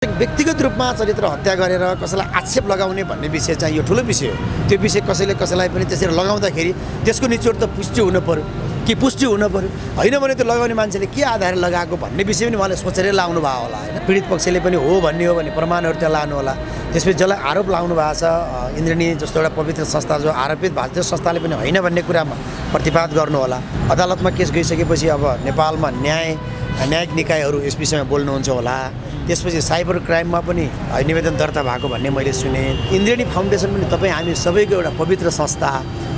व्यक्तिगत रूपमा चरित्र हत्या गरेर कसैलाई आक्षेप लगाउने भन्ने विषय चाहिँ यो ठुलो विषय हो। त्यो विषय कसैले कसैलाई पनि त्यसरी लगाउँदाखेरि त्यसको निचोड त पुष्टि हुनु पर्यो कि पुष्टि हुनु पर्यो, होइन भने त्यो लगाउने मान्छेले के आधारले लगाएको भन्ने विषय पनि उहाँले सोचेरै लाउनु भयो होला होइन। पीडित पक्षले पनि हो भन्ने हो भने प्रमाणहरू त्यहाँ लानु होला। त्यसपछि जसलाई आरोप लाउनु भएको छ इन्द्रणी जस्तो एउटा पवित्र संस्था जो आरोपित भएको त्यो संस्थाले पनि होइन भन्ने कुरामा प्रतिवाद गर्नु होला। अदालतमा केस गइसकेपछि अब नेपालमा न्यायिक निकायहरू यस विषयमा बोल्नुहुन्छ होला। त्यसपछि साइबर क्राइममा पनि निवेदन दर्ता भएको भन्ने मैले सुने। इन्द्रणी फाउन्डेसन पनि तपाईँ हामी सबैको एउटा पवित्र संस्था।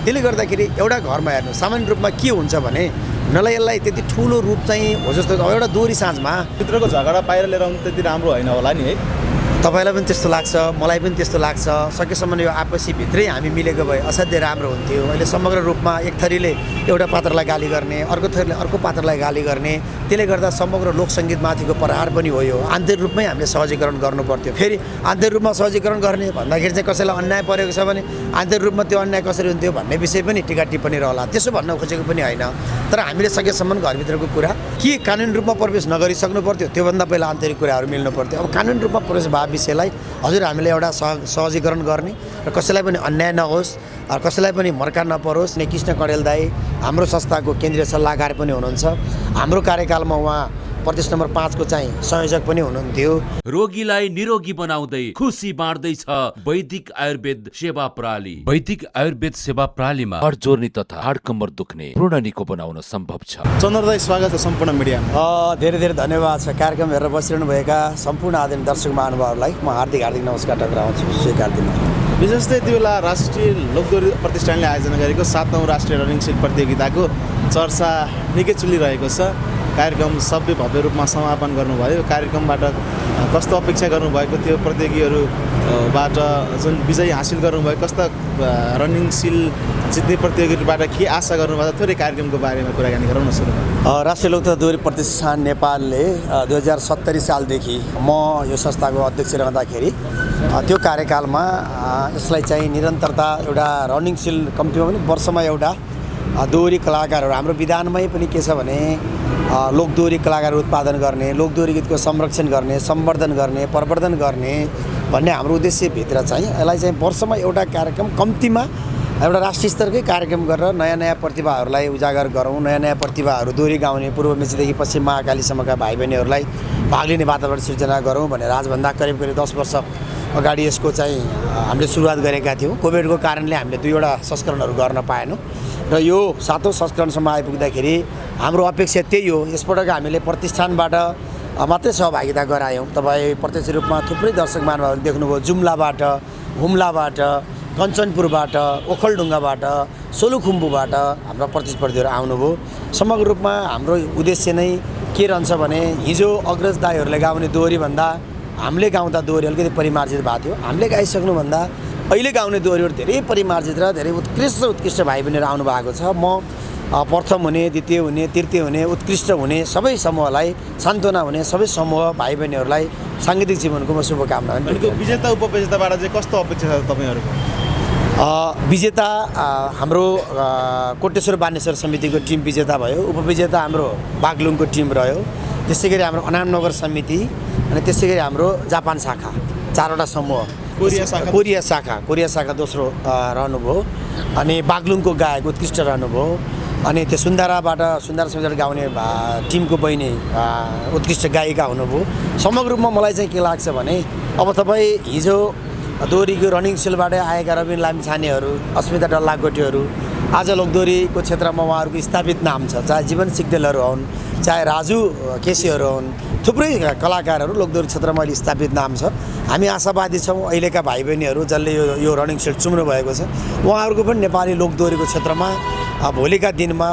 त्यसले गर्दाखेरि एउटा घरमा हेर्नु सामान्य रूपमा के हुन्छ भने हुनलाई यसलाई त्यति ठुलो रूप चाहिँ हो जस्तो एउटा दोहोरी साँझमा भित्रको झगडा बाहिर लिएर आउनु त्यति राम्रो होइन होला नि है। तपाईँलाई पनि त्यस्तो लाग्छ, मलाई पनि त्यस्तो लाग्छ। सकेसम्म यो आपसी भित्रै हामी मिलेको भए असाध्यै राम्रो हुन्थ्यो। अहिले समग्र रूपमा एक थरीले एउटा पात्रलाई गाली गर्ने, अर्को थरीले अर्को पात्रलाई गाली गर्ने, त्यसले गर्दा समग्र लोकसङ्गीतमाथिको प्रहार पनि हो। यो आन्तरिक रूपमै हामीले सहजीकरण गर्नु पर्थ्यो। फेरि आन्तरिक रूपमा सहजीकरण गर्ने भन्दाखेरि चाहिँ कसैलाई अन्याय परेको छ भने आन्तरिक रूपमा त्यो अन्याय कसरी हुन्थ्यो भन्ने विषय पनि टिका टिप्पणी रहला। त्यसो भन्न खोजेको पनि होइन। तर हामीले सकेसम्म घरभित्रको कुरा के कानुनी रूपमा प्रवेश नगरिसक्नु पर्थ्यो, त्योभन्दा पहिला आन्तरिक कुराहरू मिल्नु पर्थ्यो। अब कानुनी रूपमा प्रवेश भए विषयलाई हजुर हामीले एउटा सहजीकरण गर्ने र कसैलाई पनि अन्याय नहोस्, कसैलाई पनि मर्का नपरोस्। कृष्ण कडेल दाई हाम्रो संस्थाको केन्द्रीय सल्लाहकार पनि हुनुहुन्छ। हाम्रो कार्यकालमा उहाँ प्रदेश नम्बर 5 को चाहिँ संयोजक पनि हुनुहुन्थ्यो। रोगीलाई निरोगी बनाउँदै खुसी बाँड्दैछ वैदिक आयुर्वेद सेवा प्रणाली। वैदिक आयुर्वेद सेवा प्रणालीमा हाड जोर्नी तथा हाड कम्मर दुख्ने पूर्ण निको बनाउन सम्भव छ। चन्द्र दाई स्वागत छ सम्पूर्ण मिडियामा। धेरै धेरै धन्यवाद छ। कार्यक्रम हेरेर बसिरहनु भएका सम्पूर्ण आदरणीय दर्शक महानुभावहरूलाई म हार्दिक नमस्कार टक्राउँछु, स्वीकार दिनु। विशेष त यति बेला राष्ट्रिय लोकदोरी प्रतिष्ठानले आयोजना गरेको 7औं राष्ट्रिय रनिङ सिल प्रतियोगिताको चर्चा निकै चुलिरहेको छ। कार्यक्रम सबै भव्य रूपमा समापन गर्नुभयो। कार्यक्रमबाट कस्तो अपेक्षा गर्नुभएको थियो, प्रतियोगीहरूबाट जुन विजय हासिल गर्नुभयो, कस्ता रनिङ सिल जित्ने प्रतियोगीबाट के आशा गर्नुभएको, थोरै कार्यक्रमको बारेमा कुराकानी गरौँ न सुरु। राष्ट्रिय लोकदोरी दोहोरी प्रतिष्ठान नेपालले 2070 सालदेखि म यो संस्थाको अध्यक्ष रहँदाखेरि त्यो कार्यकालमा यसलाई चाहिँ निरन्तरता एउटा रनिङ सिल कम्तीमा पनि वर्षमा एउटा दोहोरी कलाकारहरू हाम्रो विधानमै पनि के छ भने लोकदोहोरी कलाकार उत्पादन गर्ने, लोकदोहोरी गीतको संरक्षण गर्ने, सम्वर्धन गर्ने, प्रवर्धन गर्ने भन्ने हाम्रो उद्देश्यभित्र चाहिँ यसलाई चाहिँ वर्षमा एउटा कार्यक्रम कम्तीमा एउटा राष्ट्रिय स्तरकै कार्यक्रम गरेर नयाँ नयाँ प्रतिभाहरूलाई उजागर गरौँ। नयाँ नयाँ प्रतिभाहरू दोहोरी गाउने पूर्व मेचीदेखि पश्चिम महाकालीसम्मका भाइ बहिनीहरूलाई भाग लिने वातावरण सिर्जना गरौँ भनेर आजभन्दा करिब 10 वर्ष अगाडि यसको चाहिँ हामीले सुरुवात गरेका थियौँ। कोभिडको कारणले हामीले 2वटा संस्करणहरू गर्न पाएनौँ र यो 7औं संस्करणसम्म आइपुग्दाखेरि हाम्रो अपेक्षा त्यही हो। यसपटक हामीले प्रतिष्ठानबाट मात्रै सहभागिता गरायौँ। तपाईँ प्रत्यक्ष रूपमा थुप्रै दर्शक महानुभावहरू देख्नुभयो। जुम्लाबाट, हुम्लाबाट, कञ्चनपुरबाट, ओखलढुङ्गाबाट, सोलुखुम्बुबाट हाम्रा प्रतिस्पर्धीहरू आउनुभयो। समग्र रूपमा हाम्रो उद्देश्य नै के रहन्छ भने हिजो अग्रज दाईहरूले गाउने दोहोरीभन्दा हामीले गाउँदा दोहोरी अलिकति परिमार्जित भएको थियो। हामीले गाइसक्नुभन्दा अहिले गाउने दोहोरीहरू धेरै परिमार्जित र धेरै उत्कृष्ट भाइ बहिनीहरू आउनु भएको छ। म प्रथम हुने, द्वितीय हुने, तृतीय हुने, उत्कृष्ट हुने सबै समूहलाई, सान्त्वना हुने सबै समूह भाइ बहिनीहरूलाई साङ्गीतिक जीवनको म शुभकामना। विजेता उपविजेताबाट चाहिँ कस्तो अपेक्षा छ तपाईँहरूको? विजेता हाम्रो कोटेश्वर बानेश्वर समितिको टिम विजेता भयो। उपविजेता हाम्रो बागलुङको टिम रह्यो। त्यसै गरी हाम्रो अनामनगर समिति अनि त्यसै गरी हाम्रो जापान शाखा 4वटा समूह, कोरिया शाखा दोस्रो रहनुभयो। अनि बागलुङको गायक उत्कृष्ट रहनुभयो। अनि त्यो सुन्दारा समितिबाट गाउने टिमको बहिनी उत्कृष्ट गायिका हुनुभयो। समग्र रूपमा मलाई चाहिँ के लाग्छ भने अब तपाईँ हिजो दोहोरीको रनिङ सिलबाट आएका रविन लामिछानेहरू, अस्मिता डल्लाकोटीहरू आज लोकदोहोरीको क्षेत्रमा उहाँहरूको स्थापित नाम छ। चाहे जीवन सिग्देलहरू हुन्, चाहे राजु केसीहरू हुन्, थुप्रै कलाकारहरू लोकदोहोरी क्षेत्रमा अहिले स्थापित नाम छ। हामी आशावादी छौँ अहिलेका भाइ बहिनीहरू जसले यो रनिङ सिल चुम्नु भएको छ उहाँहरूको पनि नेपाली लोकदोहोरीको क्षेत्रमा भोलिका दिनमा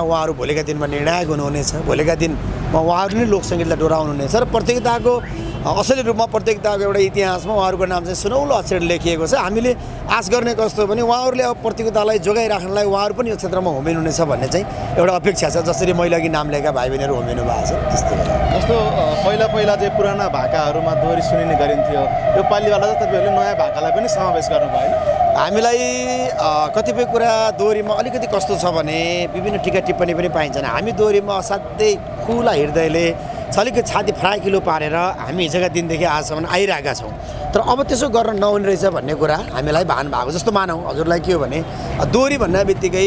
निर्णायक हुनुहुनेछ। भोलिका दिनमा उहाँहरू नै लोकसङ्गीतलाई डोराउनुहुनेछ र प्रतियोगिताको असली रूपमा प्रतियोगिताको एउटा इतिहासमा उहाँहरूको नाम चाहिँ सुनौलो अक्षरले लेखिएको छ। हामीले आश गर्ने कस्तो भने उहाँहरूले अब प्रतियोगितालाई जोगाइराख्नलाई उहाँहरू पनि यो क्षेत्रमा होमिनुहुनेछ भन्ने चाहिँ एउटा अपेक्षा छ। जसरी मैले अघि नाम लिएका भाइ बहिनीहरू होमिनु भएको छ त्यस्तै जस्तो पहिला चाहिँ पुराना भाकाहरूमा दोहोरी सुनिने गरिन्थ्यो। यो पालिवाला चाहिँ तपाईँहरूले नयाँ भाकालाई पनि समावेश गर्नुभयो होइन? हामीलाई कतिपय कुरा दोहोरीमा अलिकति कस्तो छ भने विभिन्न टिका टिप्पणी पनि पाइन्छन्। हामी दोहोरीमा असाध्यै खुला हृदयले छलिकै छाती फ्राकिलो पारेर हामी हिजोका दिनदेखि आजसम्म आइरहेका छौँ। तर अब त्यसो गर्न नहुने रहेछ भन्ने कुरा हामीलाई भान भएको जस्तो मानौँ। हजुरलाई के हो भने दोहोरी भन्ने बित्तिकै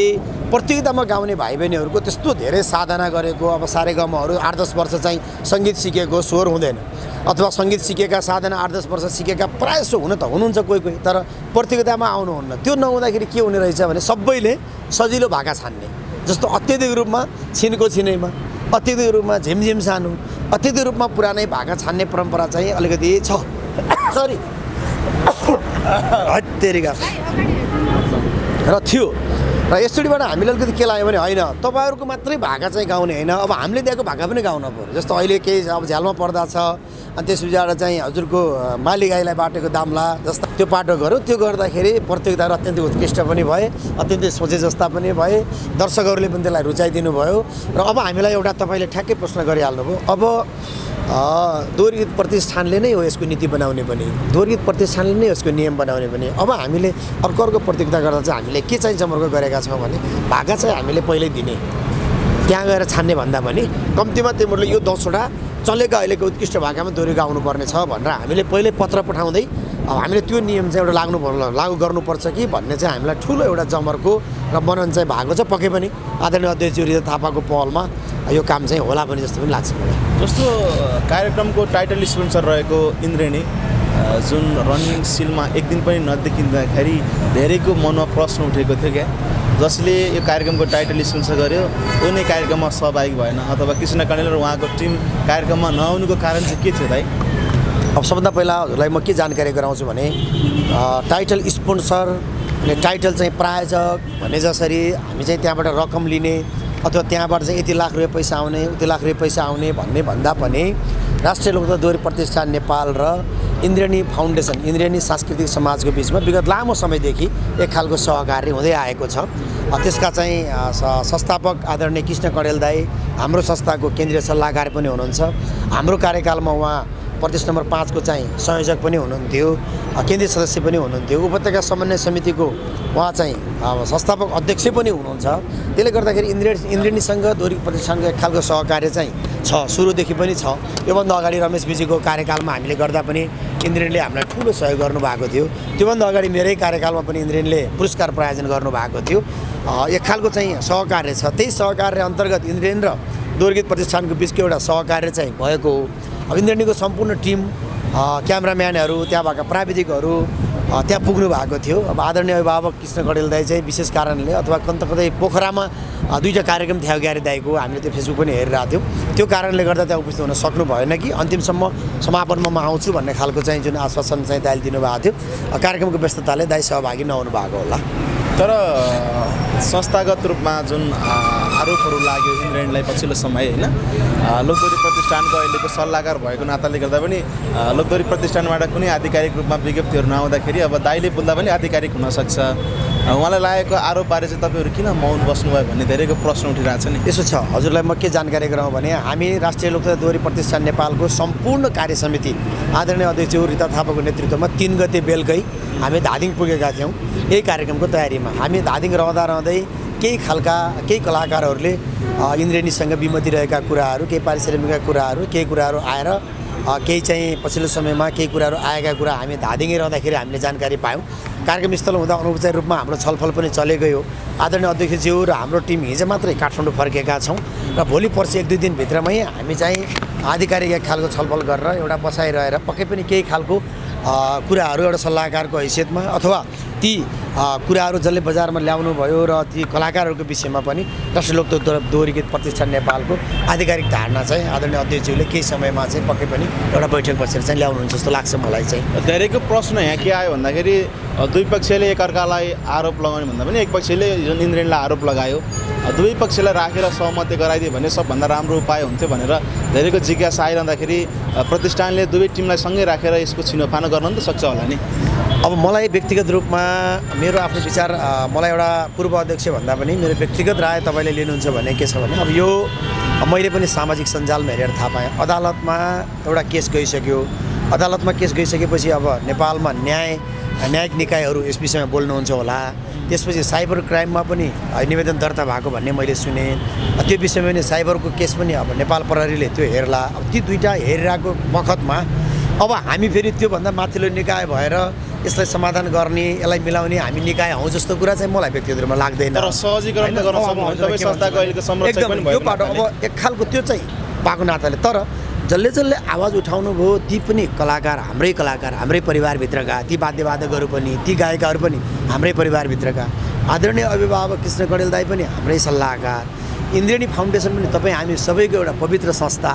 प्रतियोगितामा गाउने भाइ बहिनीहरूको त्यस्तो धेरै साधना गरेको अब सारेगमहरू 8-10 वर्ष चाहिँ सङ्गीत सिकेको स्वर हुँदैन, अथवा सङ्गीत सिकेका साधना 8-10 वर्ष सिकेका प्रायः जसो हुन त हुनुहुन्छ कोही कोही, तर प्रतियोगितामा आउनुहुन्न। त्यो नहुँदाखेरि के हुने रहेछ भने सबैले सजिलो भाका छान्ने, जस्तो अत्यधिक रूपमा छिनको छिनैमा, अत्यधिक रूपमा झिमझिम सानो, अत्यधिक रूपमा पुरानै भाका छान्ने परम्परा चाहिँ अलिकति छ। सरी हत्तेरिका र थियो। र यसचोटिबाट हामीले अलिकति के लाग्यो भने होइन, तपाईँहरूको मात्रै भाका चाहिँ गाउने होइन, अब हामीले दिएको भाका पनि गाउनु पऱ्यो। जस्तो अहिले केही अब झ्यालमा पर्दा छ, अनि त्यस पछाडि चाहिँ हजुरको माली गाईलाई बाटेको दामला जस्ता त्यो पाटो गऱ्यो। त्यो गर्दाखेरि प्रतियोगिताहरू अत्यन्तै उत्कृष्ट पनि भए, अत्यन्तै सोचे जस्ता पनि भए, दर्शकहरूले पनि त्यसलाई रुचाइदिनु भयो। र अब हामीलाई एउटा तपाईँले ठ्याक्कै प्रश्न गरिहाल्नुभयो। अब दोहोरी गीत प्रतिष्ठानले नै हो यसको नीति बनाउने पनि, दोहोरी गीत प्रतिष्ठानले नै यसको नियम बनाउने पनि। अब हामीले अर्को प्रतियोगिता गर्दा चाहिँ हामीले के चाहिँ जमर्को गरेका छौँ भने भाका चाहिँ हामीले पहिल्यै दिने, त्यहाँ गएर छान्ने भन्दा पनि कम्तीमा तिमीहरूले यो 10वटा चलेका अहिलेको उत्कृष्ट भाकामा दोहोरी गाउनुपर्ने छ भनेर हामीले पहिल्यै पत्र पठाउँदै अब हामीले त्यो नियम चाहिँ एउटा लागू गर्नुपर्छ कि भन्ने चाहिँ हामीलाई ठुलो एउटा जमर्को र मनन चाहिँ भएको छ। पक्कै पनि आदरणीय अध्यक्ष रिता थापाको पहलमा यो काम चाहिँ होला पनि जस्तो पनि लाग्छ मलाई। जस्तो कार्यक्रमको टाइटल स्पोन्सर रहेको इन्द्रेणी जुन रनिङ सिलमा एक दिन पनि नदेखिँदाखेरि धेरैको मनमा प्रश्न उठेको थियो क्या, जसले यो कार्यक्रमको टाइटल स्पोन्सर गर्यो उनी कार्यक्रममा सहभागी भएन अथवा कृष्ण कणेल र उहाँको टिम कार्यक्रममा नआउनुको कारण चाहिँ के थियो दाइ? अब सबभन्दा पहिला हजुरलाई म के जानकारी गराउँछु भने टाइटल स्पोन्सर अनि टाइटल चाहिँ प्रायोजक भने जसरी हामी चाहिँ त्यहाँबाट रकम लिने अथवा त्यहाँबाट चाहिँ यति लाख रुपियाँ पैसा आउने उति लाख रुपियाँ पैसा आउने भन्ने भन्दा पनि राष्ट्रिय लोकतन्त्र दोहोरी प्रतिष्ठान नेपाल र इन्द्रेणी फाउन्डेसन, इन्द्रेणी सांस्कृतिक समाजको बिचमा विगत लामो समयदेखि एक खालको सहकार्य हुँदै आएको छ। त्यसका चाहिँ संस्थापक आदरणीय कृष्ण कणेल दाई हाम्रो संस्थाको केन्द्रीय सल्लाहकार पनि हुनुहुन्छ। हाम्रो कार्यकालमा उहाँ प्रदेश नम्बर 5 को चाहिँ संयोजक पनि हुनुहुन्थ्यो, केन्द्रीय सदस्य पनि हुनुहुन्थ्यो, उपत्यका समन्वय समितिको उहाँ चाहिँ संस्थापक अध्यक्ष पनि हुनुहुन्छ। त्यसले गर्दाखेरि इन्द्रेणीसँग दोहोरी प्रतिष्ठानको एक खालको सहकार्य चाहिँ छ, सुरुदेखि पनि छ। योभन्दा अगाडि रमेश विजीको कार्यकालमा हामीले गर्दा पनि इन्द्रेणीले हामीलाई ठुलो सहयोग गर्नुभएको थियो। त्योभन्दा अगाडि मेरै कार्यकालमा पनि इन्द्रेणीले पुरस्कार प्रायोजन गर्नुभएको थियो। एक खालको चाहिँ सहकार्य छ। त्यही सहकार्य अन्तर्गत इन्द्रेणी र दोहोरी गीत प्रतिष्ठानको बिचको एउटा सहकार्य चाहिँ भएको हो। अब इन्द्रेणीको सम्पूर्ण टिम, क्यामेराम्यानहरू, त्यहाँ भएका प्राविधिकहरू त्यहाँ पुग्नु भएको थियो। अब आदरणीय अभिभावक कृष्ण कणेल दाई चाहिँ विशेष कारणले अथवा कतै पोखरामा 2टा कार्यक्रम थियो ग्यारे दाईको, हामीले त्यो फेसबुक पनि हेरिरहेको थियौँ। त्यो कारणले गर्दा त्यहाँ उपस्थित हुन सक्नु भएन कि अन्तिमसम्म समापनमा म आउँछु भन्ने खालको चाहिँ जुन आश्वासन चाहिँ दाइले दिनुभएको थियो, कार्यक्रमको व्यस्तताले दाई सहभागी नहुनु भएको होला। तर संस्थागत रूपमा जुन आरोपहरू लाग्यो इन्द्रेणीलाई पछिल्लो समय होइन, लोकदोहोरी प्रतिष्ठानको अहिलेको सल्लाहकार भएको नाताले गर्दा पनि लोकदोहोरी प्रतिष्ठानबाट कुनै आधिकारिक रूपमा विज्ञप्तिहरू नआउँदाखेरि अब दाइले बोल्दा पनि आधिकारिक हुनसक्छ। उहाँलाई लागेको आरोपबारे चाहिँ तपाईँहरू किन मौन बस्नुभयो भन्ने धेरैको प्रश्न उठिरहेको छ नि। यसो छ, हजुरलाई म के जानकारी गराउँ भने हामी राष्ट्रिय लोकतन्त्र दोहोरी प्रतिष्ठान नेपालको सम्पूर्ण कार्य समिति आदरणीय अध्यक्ष रिता थापाको नेतृत्वमा 3 गते बेलुकै हामी धादिङ पुगेका थियौँ यही कार्यक्रमको तयारीमा। हामी धादिङ रहँदै केही कलाकारहरूले इन्द्रेणीसँग विमति रहेका कुराहरू, केही पारिश्रमिकका कुराहरू, केही कुराहरू आएर केही चाहिँ पछिल्लो समयमा केही कुराहरू आएका कुरा हामी धादिङै रहँदाखेरि हामीले जानकारी पायौँ। कार्यक्रम स्थल हुँदा अनौपचारिक रूपमा हाम्रो छलफल पनि चलेकै हो। आदरणीय अध्यक्षज्यू र हाम्रो टिम हिजो मात्रै काठमाडौँ फर्केका छौँ र भोलि पर्सि 1-2 दिनभित्रमै हामी चाहिँ आधिकारिक एक खालको छलफल गरेर एउटा बसाइरहेर पक्कै पनि केही खालको कुराहरू एउटा सल्लाहकारको हैसियतमा अथवा ती कुराहरू जसले बजारमा ल्याउनु भयो र ती कलाकारहरूको विषयमा पनि राष्ट्रिय लोकतन्त्र दोहोरी गीत प्रतिष्ठान नेपालको आधिकारिक धारणा चाहिँ आदरणीय अध्यक्षज्यूले केही समयमा चाहिँ पक्कै पनि एउटा बैठक बसेर चाहिँ ल्याउनुहुन्छ जस्तो लाग्छ मलाई चाहिँ। धेरैको प्रश्न यहाँ के आयो भन्दाखेरि दुई पक्षले एकअर्कालाई आरोप लगाउने भन्दा पनि एक पक्षले जुन इन्द्रेणीलाई आरोप लगायो, दुवै पक्षलाई राखेर सहमति गराइदियो भने सबभन्दा राम्रो उपाय हुन्थ्यो भनेर धेरैको जिज्ञासा आइरहँदाखेरि प्रतिष्ठानले दुवै टिमलाई सँगै राखेर यसको छिनोफानो गर्न त सक्छ होला नि। अब मलाई व्यक्तिगत रूपमा मेरो आफ्नो विचार, मलाई एउटा पूर्व अध्यक्ष भन्दा पनि मेरो व्यक्तिगत राय तपाईँले लिनुहुन्छ भने के छ भने अब यो मैले पनि सामाजिक सञ्जालमा हेरेर थाहा पाएँ, अदालतमा एउटा केस गइसक्यो। अदालतमा केस गइसकेपछि अब नेपालमा न्यायिक निकायहरू यस विषयमा बोल्नुहुन्छ होला। त्यसपछि साइबर क्राइममा पनि निवेदन दर्ता भएको भन्ने मैले सुने। त्यो विषयमा पनि साइबरको केस पनि अब नेपाल प्रहरीले त्यो हेर्ला। अब ती दुईटा हेरिरहेको बखतमा अब हामी फेरि त्योभन्दा माथिल्लो निकाय भएर यसलाई समाधान गर्ने, यसलाई मिलाउने हामी निकाय हौँ जस्तो कुरा चाहिँ मलाई व्यक्तिगत रूपमा लाग्दैन। तर सहजीकरण गर्न सक्नुहुन्छ तपाईँ संस्थाको अहिलेको संरक्षक पनि यो बाटो अब एक खालको त्यो चाहिँ भएको नाताले। तर जसले आवाज उठाउनु भयो ती पनि कलाकार, हाम्रै परिवारभित्रका, ती वाद्यवादकहरू पनि, ती गायकहरू पनि हाम्रै परिवारभित्रका। आदरणीय अभिभावक कृष्ण कडेल दाई पनि हाम्रै सल्लाहकार। इन्द्रेणी फाउन्डेसन पनि तपाईँ हामी सबैको एउटा पवित्र संस्था।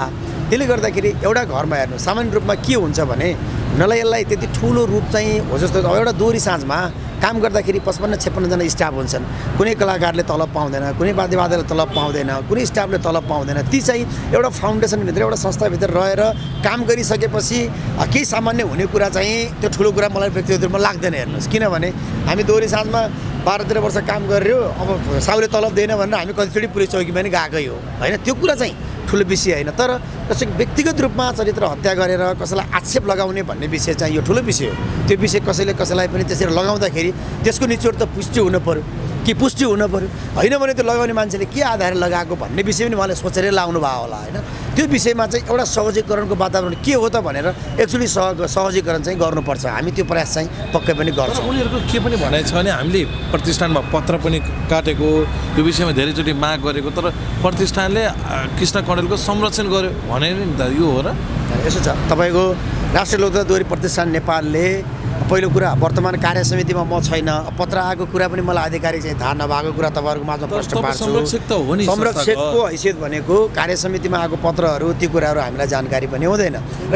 त्यसले गर्दाखेरि एउटा घरमा हेर्नु सामान्य रूपमा के हुन्छ भने हुनलाई यसलाई त्यति ठुलो रूप चाहिँ हो जस्तो। अब एउटा दोहोरी साँझमा काम गर्दाखेरि 55-56 जना स्टाफ हुन्छन्। कुनै कलाकारले तलब पाउँदैन, कुनै वाद्यवादकले तलब पाउँदैन, कुनै स्टाफले तलब पाउँदैन। ती चाहिँ एउटा फाउन्डेसनभित्र, एउटा संस्थाभित्र रहेर काम गरिसकेपछि केही सामान्य हुने कुरा चाहिँ त्यो ठुलो कुरा मलाई व्यक्तिगत रूपमा लाग्दैन। हेर्नुहोस्, किनभने हामी दोहोरी साँझमा 12-13 वर्ष काम गरेर अब साउले तलब दिएन भनेर हामी कतिचोटि पुलिस चौकीमा पनि गएकै हो होइन। त्यो कुरा चाहिँ ठुलो विषय होइन। तर कसैको व्यक्तिगत रूपमा चरित्र हत्या गरेर कसैलाई आक्षेप लगाउने भन्ने विषय चाहिँ यो ठुलो विषय हो। त्यो विषय कसैलाई पनि त्यसरी लगाउँदाखेरि त्यसको निचोड त पुष्टि हुनु पऱ्यो कि पुष्टि हुनु पऱ्यो होइन भने त्यो लगाउने मान्छेले के आधारले लगाएको भन्ने विषय पनि उहाँले सोचेर लाउनु भयो होला होइन। त्यो विषयमा चाहिँ एउटा सहजीकरणको वातावरण के हो त भनेर एक्चुअली सहजीकरण चाहिँ गर्नुपर्छ। हामी त्यो प्रयास चाहिँ पक्कै पनि गर्छौँ। उनीहरूको के पनि भनाइ छ भने हामीले प्रतिष्ठानमा पत्र पनि काटेको, यो विषयमा धेरैचोटि माग गरेको, तर प्रतिष्ठानले कृष्ण कडेलको संरक्षण गर्यो भने नि त यो हो र? यसो छ, तपाईँको राष्ट्रिय लोकदल दोहोरी प्रतिष्ठान नेपालले पहिलो कुरा वर्तमान कार्य समितिमा म छैन। पत्र आएको कुरा पनि मलाई आधिकारिक चाहिँ थाहा नभएको कुरा तपाईँहरूको माझमा प्रश्न पार्छु। संरक्षकको हैसियत भनेको कार्य समितिमा आएको पत्रहरू ती कुराहरू हामीलाई जानकारी पनि हुँदैन। र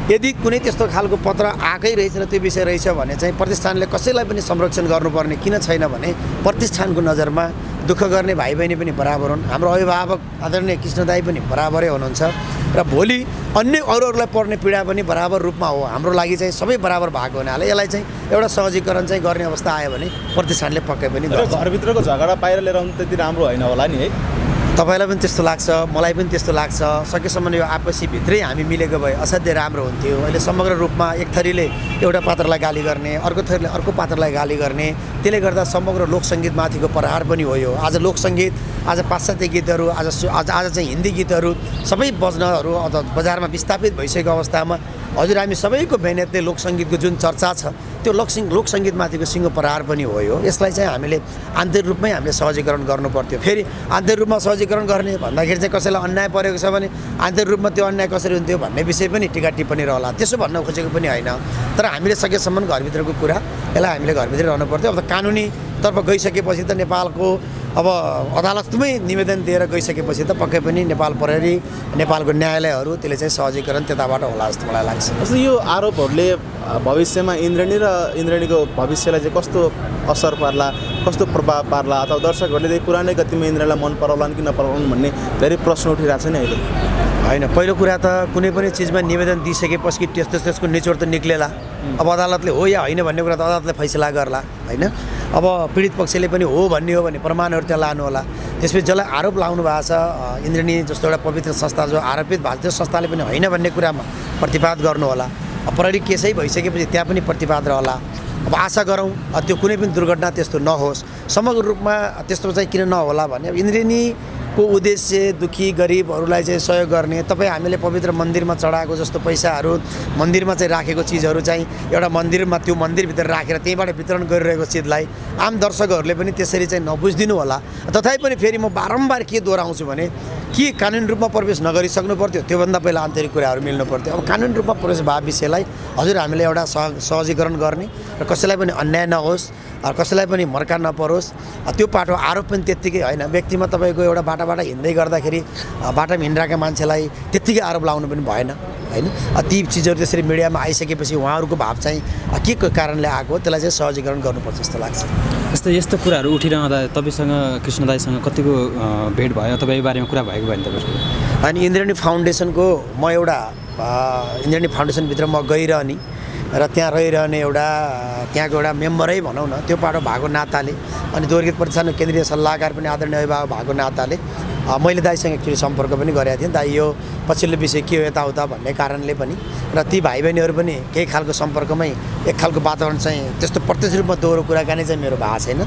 यदि कुनै त्यस्तो खालको पत्र आएकै रहेछ र त्यो विषय रहेछ भने चाहिँ प्रतिष्ठानले कसैलाई पनि संरक्षण गर्नुपर्ने किन छैन भने प्रतिष्ठानको नजरमा दुःख गर्ने भाइ बहिनी पनि बराबर हुन्। हाम्रो अभिभावक आदरणीय कृष्ण दाई पनि बराबरै हुनुहुन्छ र भोलि अन्य अरूहरूलाई पर्ने पीडा पनि बराबर रूपमा हो। हाम्रो लागि चाहिँ सबै बराबर भएको हुनाले यसलाई चाहिँ एउटा सहजीकरण चाहिँ गर्ने अवस्था आयो भने प्रतिष्ठानले पक्कै पनि गर्छ। घरभित्रको झगडा बाहिर लिएर आउनु त्यति राम्रो होइन होला नि है? तपाईँलाई पनि त्यस्तो लाग्छ, मलाई पनि त्यस्तो लाग्छ। सकेसम्म यो आपसी भित्रै हामी मिलेको भए असाध्यै राम्रो हुन्थ्यो। अहिले समग्र रूपमा एक थरीले एउटा पात्रलाई गाली गर्ने, अर्को थरीले अर्को पात्रलाई गाली गर्ने, त्यसले गर्दा समग्र लोकसङ्गीतमाथिको प्रहार पनि हो यो। आज लोकसङ्गीत, आज पाश्चात्य गीतहरू, आज चाहिँ हिन्दी गीतहरू सबै बज्नहरू बजारमा विस्थापित भइसकेको अवस्थामा हजुर हामी सबैको मेहनतले लोकसङ्गीतको जुन चर्चा छ त्यो लोकसङ्गीतमाथिको सिङ्गो प्रहार पनि हो यो। यसलाई चाहिँ हामीले आन्तरिक रूपमै हामीले सहजीकरण गर्नु पर्थ्यो। फेरि आन्तरिक रूपमा सहजीकरण गर्ने भन्दाखेरि चाहिँ कसैलाई अन्याय परेको छ भने आन्तरिक रूपमा त्यो अन्याय कसरी हुन्थ्यो भन्ने विषय पनि टिका टिप्पणी रहला। त्यसो भन्न खोजेको पनि होइन। तर हामीले सकेसम्म घरभित्रको कुरा यसलाई हामीले घरभित्रै रहनु पर्थ्यो। अब त कानुनीतर्फ गइसकेपछि त नेपालको अब अदालतमै निवेदन दिएर गइसकेपछि त पक्कै पनि नेपाल प्रहरी, नेपालको न्यायालयहरू त्यसले चाहिँ सहजीकरण त्यताबाट होला जस्तो मलाई लाग्छ। जस्तो यो आरोपहरूले भविष्यमा इन्द्रेणीको भविष्यलाई चाहिँ कस्तो असर पार्ला, कस्तो प्रभाव पार्ला, अथवा दर्शकहरूले चाहिँ पुरानै गतिमा इन्द्रेणीलाई मन पराउलान् कि नपराउलान् भन्ने धेरै प्रश्न उठिरहेको छ नि अहिले? होइन, पहिलो कुरा त कुनै पनि चिजमा निवेदन दिइसकेपछि त्यसको निचोड त निक्लेला। अब अदालतले हो या होइन भन्ने कुरा त अदालतले फैसला गर्ला होइन। अब पीडित पक्षले पनि हो भन्ने हो भने प्रमाणहरू त्यहाँ लानु होला। त्यसपछि जसलाई आरोप लाउनु भएको छ इन्द्रेणी जस्तो एउटा पवित्र संस्था जो आरोपित भएको त्यो संस्थाले पनि होइन भन्ने कुरामा प्रतिवाद गर्नु होला। प्रहरी केसै भइसकेपछि त्यहाँ पनि प्रतिवाद रहला। अब आशा गरौँ त्यो कुनै पनि दुर्घटना त्यस्तो नहोस्। समग्र रूपमा त्यस्तो चाहिँ किन नहोला भने अब इन्द्रेणीको उद्देश्य दुखी गरिबहरूलाई चाहिँ सहयोग गर्ने, तपाईँ हामीले पवित्र मन्दिरमा चढाएको जस्तो पैसाहरू मन्दिरमा चाहिँ राखेको चिजहरू चाहिँ एउटा मन्दिरमा त्यो मन्दिरभित्र राखेर त्यहीँबाट वितरण गरिरहेको चिजलाई आम दर्शकहरूले पनि त्यसरी चाहिँ नबुझिदिनु होला। तथापि पनि फेरि म बारम्बार के दोहोऱ्याउँछु भने के कानुनी रूपमा प्रवेश नगरिसक्नु पर्थ्यो, त्योभन्दा पहिला आन्तरिक कुराहरू मिल्नु पर्थ्यो। अब कानुनी रूपमा प्रवेश भएको विषयलाई हजुर हामीले एउटा सहजीकरण गर्ने र कसैलाई पनि अन्याय नहोस्, कसैलाई पनि मर्का नपरोस्। त्यो पाटो आरोप पनि त्यत्तिकै होइन। व्यक्तिमा तपाईँको एउटा बाटाबाट हिँड्दै गर्दाखेरि बाटामा हिँडिरहेका मान्छेलाई त्यत्तिकै आरोप लाउनु पनि भएन होइन। ती चिजहरू त्यसरी मिडियामा आइसकेपछि उहाँहरूको भाव चाहिँ के कारणले आएको त्यसलाई चाहिँ सहजीकरण गर्नुपर्छ जस्तो लाग्छ। यस्तो कुराहरू उठिरहँदा तपाईँसँग कृष्ण दाईसँग कतिको भेट भयो अथवा यो बारेमा कुरा भएको भयो नि तपाईँको? अनि इन्द्रेणी फाउन्डेसनको म एउटा इन्द्रेणी फाउन्डेसनभित्र म गइरहने र त्यहाँ रहिरहने त्यहाँको एउटा मेम्बरै भनौँ न त्यो पाटो भएको नाताले अनि दोहोरी प्रतिष्ठानको केन्द्रीय सल्लाहकार पनि आदरणीय अभिभावक भएको नाताले मैले दाइसँग एक्चुअली सम्पर्क पनि गरेको थिएँ। दाइ यो पछिल्लो विषय के हो यताउता भन्ने कारणले पनि र ती भाइ बहिनीहरू पनि केही खालको सम्पर्कमै एक खालको वातावरण चाहिँ त्यस्तो प्रत्यक्ष रूपमा दोहोरो कुराकानी चाहिँ मेरो भएको छैन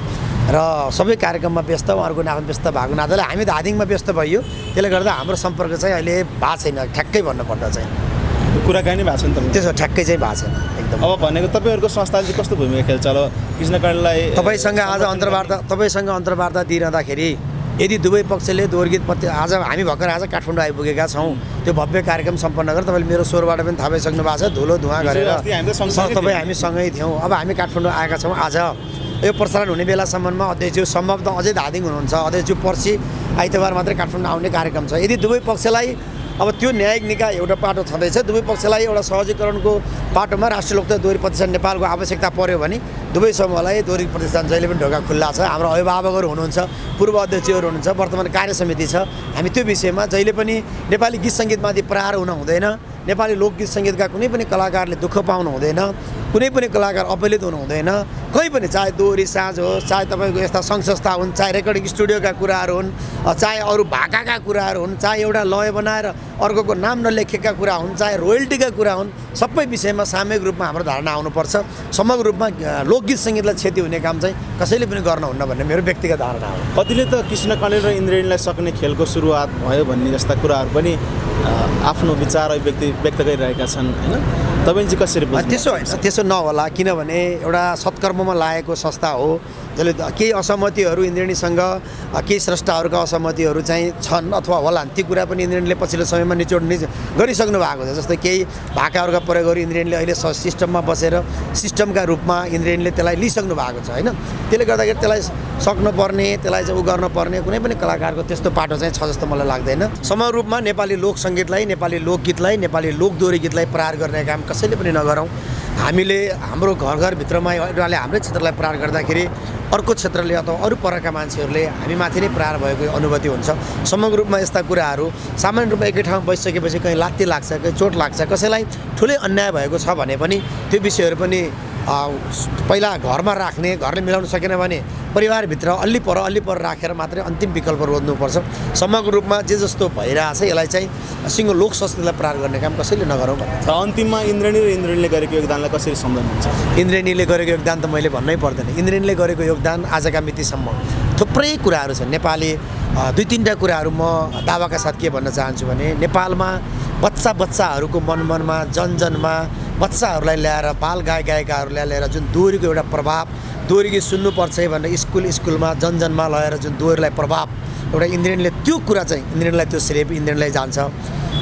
र सबै कार्यक्रममा व्यस्त, उहाँहरूको आफ्नो व्यस्त भएको नाताले हामी धादिङमा व्यस्त भइयो। त्यसले गर्दा हाम्रो सम्पर्क चाहिँ अहिले भएको छैन ठ्याक्कै भन्नुपर्दा चाहिँ। कुराकानी भएको छ नि त त्यसो ठ्याक्कै चाहिँ भएको छैन एकदम। अब भनेको तपाईँहरूको संस्थाले चाहिँ कस्तो भूमिका खेल्छ ल कृष्ण कणेललाई? तपाईँसँग आज अन्तर्वार्ता दिइरहँदाखेरि यदि दुवै पक्षले दोहोरगीत आज हामी भर्खर आज काठमाडौँ आइपुगेका छौँ, त्यो भव्य कार्यक्रम सम्पन्न गरेर तपाईँले मेरो स्वरबाट पनि थाहा पाइसक्नु भएको छ, धुलो धुवाँ गरेर तपाईँ हामी सँगै थियौँ। अब हामी काठमाडौँ आएका छौँ। आज यो प्रसारण हुने बेलासम्ममा अध्यक्षज्यू सम्भवतः अझै धादिङ हुनुहुन्छ। अध्यक्षज्यू पर्सि आइतबार मात्रै काठमाडौँ आउने कार्यक्रम छ। यदि दुवै पक्षलाई अब त्यो न्यायिक निकाय एउटा पाटो छँदैछ, दुवै पक्षलाई एउटा सहजीकरणको पाटोमा राष्ट्रिय लोकतन्त्र दोहोरी प्रतिष्ठान नेपालको आवश्यकता पर्यो भने दुवै समूहलाई दोहोरी प्रतिष्ठान जहिले पनि ढोका खुल्ला छ। हाम्रो अभिभावकहरू हुनुहुन्छ, पूर्व अध्यक्षहरू हुनुहुन्छ, वर्तमान कार्य समिति छ। हामी त्यो विषयमा जहिले पनि नेपाली गीत सङ्गीतमाथि प्रहार हुन हुँदैन, नेपाली लोकगीत सङ्गीतका कुनै पनि कलाकारले दुःख पाउनु हुँदैन, कुनै पनि कलाकार अपहेलित हुनु हुँदैन। कहीँ पनि चाहे दोहोरी साँझ होस्, चाहे तपाईँको यस्ता सङ्घ संस्था हुन्, चाहे रेकर्डिङ स्टुडियोका कुराहरू हुन्, चाहे अरू भाकाका कुराहरू हुन्, चाहे एउटा लय बनाएर अर्कोको नाम नलेखेका कुरा हुन्, चाहे रोयल्टीका कुरा हुन्, सबै विषयमा सामूहिक रूपमा हाम्रो धारणा आउनुपर्छ। समग्र रूपमा लोकगीत सङ्गीतलाई क्षति हुने काम चाहिँ कसैले पनि गर्नुहुन्न भन्ने मेरो व्यक्तिगत धारणा हो। कतिले त कृष्ण कणेल र इन्द्रेणीलाई सक्ने खेलको सुरुवात भयो भन्ने जस्ता कुराहरू पनि आफ्नो विचार व्यक्त गरिरहेका छन् होइन? तपाईँ चाहिँ कसरी बुझ्नुहुन्छ? त्यसो होइन, त्यसो नहोला, किनभने एउटा सत्कर्ममा लागेको संस्था हो जसले केही असहमतिहरू इन्द्रेणीसँग केही स्रष्टाहरूका असहमतिहरू चाहिँ छन् अथवा होलान्। ती कुरा पनि इन्द्रेणीले पछिल्लो समयमा निचोड गरिसक्नु भएको छ। जस्तै केही भाकाहरूका प्रयोगहरू इन्द्रेणीले अहिले सिस्टममा बसेर सिस्टमका रूपमा इन्द्रेणीले त्यसलाई लिइसक्नु भएको छ होइन? त्यसले गर्दाखेरि त्यसलाई सक्नुपर्ने, त्यसलाई चाहिँ गर्नुपर्ने कुनै पनि कलाकारको त्यस्तो पाटो चाहिँ छ जस्तो मलाई लाग्दैन। समग्र रूपमा नेपाली लोक सङ्गीतलाई, नेपाली लोकगीतलाई, नेपाली लोकदोहोरी गीतलाई प्रहार गर्ने काम कसैले पनि नगरौँ। हामीले हाम्रो घरभित्रमा एउटाले हाम्रै क्षेत्रलाई प्रहार गर्दाखेरि अर्को क्षेत्रले अथवा अरू परका मान्छेहरूले हामीमाथि नै प्रहार भएको अनुभूति हुन्छ। समग्र रूपमा यस्ता कुराहरू सामान्य रूपमा एकै ठाउँमा बसिसकेपछि कहीँ लात्ती लाग्छ, कहीँ चोट लाग्छ, कसैलाई ठुलै अन्याय भएको छ भने पनि त्यो विषयहरू पनि पहिला घरमा राख्ने, घरले मिलाउन सकेन भने परिवारभित्र अल्ली पर राखेर मात्रै अन्तिम विकल्प रोज्नुपर्छ। समग्र रूपमा जे जस्तो भइरहेछ यसलाई चाहिँ सिङ्गो लोक संस्कृतिलाई प्रहार गर्ने काम कसैले नगरौँ भन्ने। अन्तिममा इन्द्रेणीले गरेको योगदानलाई कसरी सम्झनुहुन्छ? इन्द्रेणीले गरेको योगदान त मैले भन्नै पर्दैन। इन्द्रेणीले गरेको योगदान आजका मितिसम्म थुप्रै कुराहरू छन्। नेपाली दुई तिनवटा कुराहरू म दावाका साथ के भन्न चाहन्छु भने नेपालमा बच्चाहरूको मनमा जनजनमा बच्चाहरूलाई ल्याएर बाल गायिकाहरूलाई ल्याएर जुन दोहोरीको एउटा प्रभाव, दोहोरी गीत सुन्नुपर्छ भनेर स्कुलमा जनजनमा लगेर जुन दोहोरीलाई प्रभाव एउटा इन्द्रेणीले त्यो कुरा चाहिँ इन्द्रेणीलाई त्यो श्रेय इन्द्रेणीलाई जान्छ।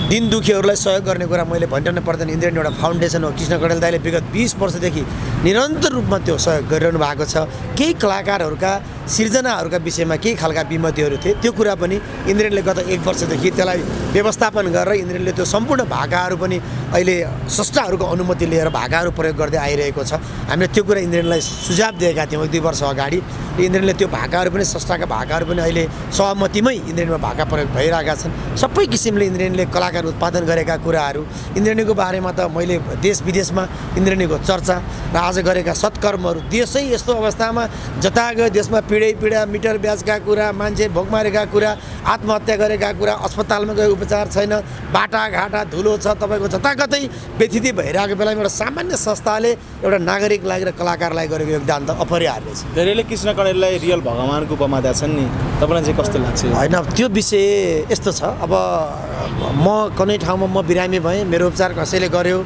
दिन दुखीहरूलाई सहयोग गर्ने कुरा मैले भनिरहनु पर्दैन। इन्द्रेणी एउटा फाउन्डेसन हो। कृष्ण कणेल दाइले विगत 20 वर्षदेखि निरन्तर रूपमा त्यो सहयोग गरिरहनु भएको छ। केही कलाकारहरूका सिर्जनाहरूका विषयमा केही खालका विमतिहरू थिए, त्यो कुरा पनि इन्द्रेणीले गत 1 वर्षदेखि त्यसलाई व्यवस्थापन गरेर इन्द्रेणीले त्यो सम्पूर्ण भाकाहरू पनि अहिले स्रष्टाहरूको अनुमति लिएर भाकाहरू प्रयोग गर्दै आइरहेको छ। हामीले त्यो कुरा इन्द्रेणीलाई सुझाव दिएका थियौँ 1-2 वर्ष अगाडि। इन्द्रेणीले त्यो भाकाहरू पनि स्रष्टाका भाकाहरू पनि अहिले सहमतिमै इन्द्रेणीमा भाका प्रयोग भइरहेका छन्। सबै किसिमले इन्द्रेणीले कलाकार उत्पादन गरेका कुराहरू, इन्द्रेणीको बारेमा त मैले देश विदेशमा इन्द्रेणीको चर्चा र आज गरेका सत्कर्महरू, देशै यस्तो अवस्थामा जता गयो देशमा पीडा मिटर ब्याजका कुरा, मान्छे भोक मारेका कुरा, आत्महत्या गरेका कुरा, अस्पतालमा गयो उपचार छैन, बाटाघाटा धुलो छ, तपाईँको जताकतै व्यथिति भइरहेको बेलामा एउटा सामान्य संस्थाले एउटा नागरिकलाई र कलाकारलाई गरेको योगदान त अपरिहार्य छ। धेरैले कृष्ण कणेललाई रियल भगवानको उपमा दिएछन् नि, तपाईँलाई चाहिँ कस्तो लाग्छ? होइन, त्यो विषय यस्तो छ। अब म कुनै ठाउँमा म बिरामी भएँ, मेरो उपचार कसैले गर्यो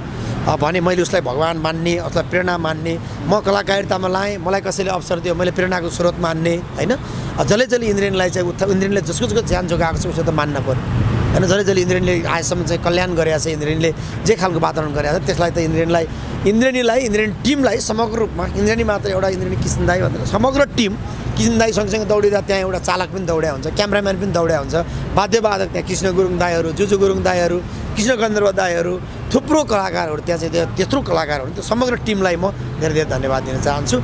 भने मैले उसलाई भगवान मान्ने अथवा प्रेरणा मान्ने, म कलाकारितामा लाएँ, मलाई कसैले अवसर दियो, मैले प्रेरणाको स्रोत मान्ने होइन। जसले इन्द्रेणीलाई चाहिँ इन्द्रेणीले जसको ज्यान जोगाएको छ उसो त मान्न पर्यो होइन। जसले इन्द्रेणीले आजसम्म चाहिँ कल्याण गरेको छ, इन्द्रेणीले जे खालको वातावरण गरेको छ त्यसलाई त इन्द्रेणी टिमलाई समग्र रूपमा, इन्द्रेणी मात्र एउटा इन्द्रेणी किसन दाइ भनेर समग्र टिम, किसन दाइ सँगसँगै दौडिँदा त्यहाँ एउटा चालक पनि दौड्या हुन्छ, क्यामेराम्यान पनि दौड्या हुन्छ, वाद्यवादक त्यहाँ कृष्ण गुरुङ दाईहरू, जुजु गुरुङ दाईहरू, कृष्ण गन्धर्व दाईहरू, थुप्रो कलाकारहरू त्यहाँ चाहिँ त्यत्रो कलाकारहरू, त्यो समग्र टिमलाई म धेरै धेरै धन्यवाद दिन चाहन्छु।